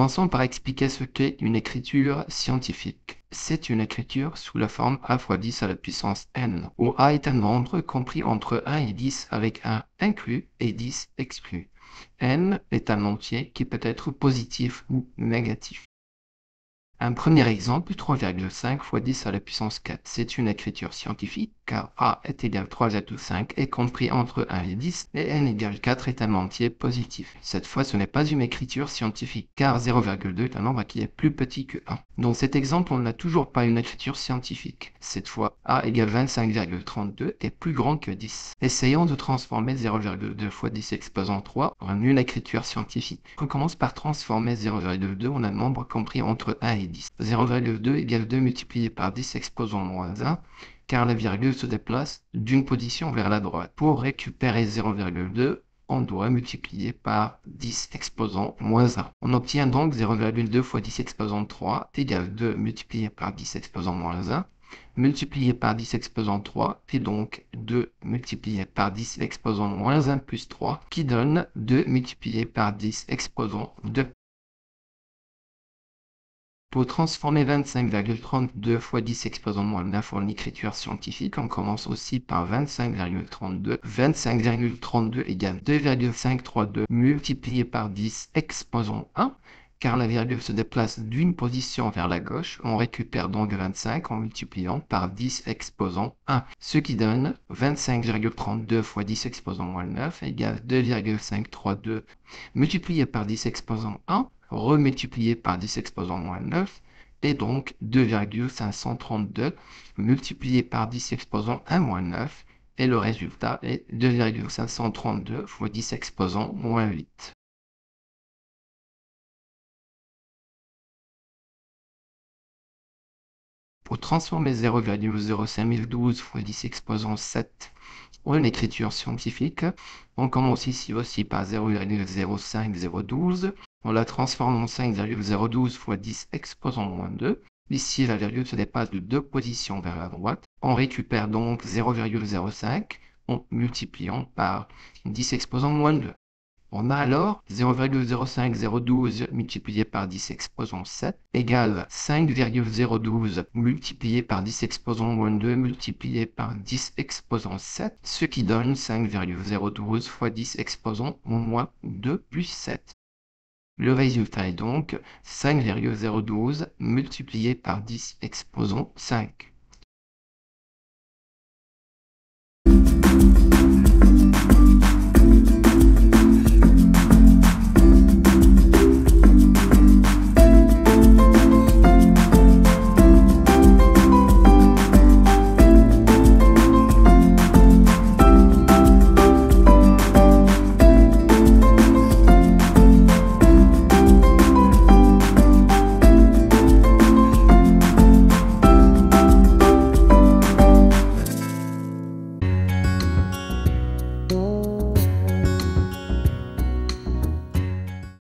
Commençons par expliquer ce qu'est une écriture scientifique. C'est une écriture sous la forme a fois 10 à la puissance n, où a est un nombre compris entre 1 et 10 avec 1 inclus et 10 exclus. N est un entier qui peut être positif ou négatif. Un premier exemple, 3,5 fois 10 à la puissance 4. C'est une écriture scientifique car a est égal à 3,5 est compris entre 1 et 10 et n égale 4 est un entier positif. Cette fois, ce n'est pas une écriture scientifique car 0,2 est un nombre qui est plus petit que 1. Dans cet exemple, on n'a toujours pas une écriture scientifique. Cette fois, a égale 25,32 est plus grand que 10. Essayons de transformer 0,2 fois 10 exposant 3 en une écriture scientifique. On commence par transformer 0,2 en un nombre compris entre 1 et 10. 0,2 égale 2 multiplié par 10 exposant moins 1, car la virgule se déplace d'une position vers la droite. Pour récupérer 0,2, on doit multiplier par 10 exposant moins 1. On obtient donc 0,2 fois 10 exposant 3 égale 2 multiplié par 10 exposant moins 1. Multiplié par 10 exposant 3 fait donc 2 multiplié par 10 exposant moins 1 plus 3 qui donne 2 multiplié par 10 exposant 2. Pour transformer 25,32 fois 10 exposant moins 9 en écriture scientifique, on commence aussi par 25,32. 25,32 égale 2,532 multiplié par 10 exposant 1. Car la virgule se déplace d'une position vers la gauche, on récupère donc 25 en multipliant par 10 exposant 1, ce qui donne 25,32 fois 10 exposant moins 9 égale 2,532 multiplié par 10 exposant 1, remultiplié par 10 exposant moins 9, et donc 2,532 multiplié par 10 exposant 1 moins 9, et le résultat est 2,532 fois 10 exposant moins 8. Pour transformer 0,0512 fois 10 exposant 7 en une écriture scientifique, on commence ici aussi par 0,05012. On la transforme en 5,012 fois 10 exposant moins 2. Ici, la virgule se dépasse de 2 positions vers la droite. On récupère donc 0,05 en multipliant par 10 exposant moins 2. On a alors 0,05012 multiplié par 10 exposant 7 égale 5,012 multiplié par 10 exposant moins 2 multiplié par 10 exposant 7, ce qui donne 5,012 fois 10 exposant moins 2 plus 7. Le résultat est donc 5,012 multiplié par 10 exposant 5.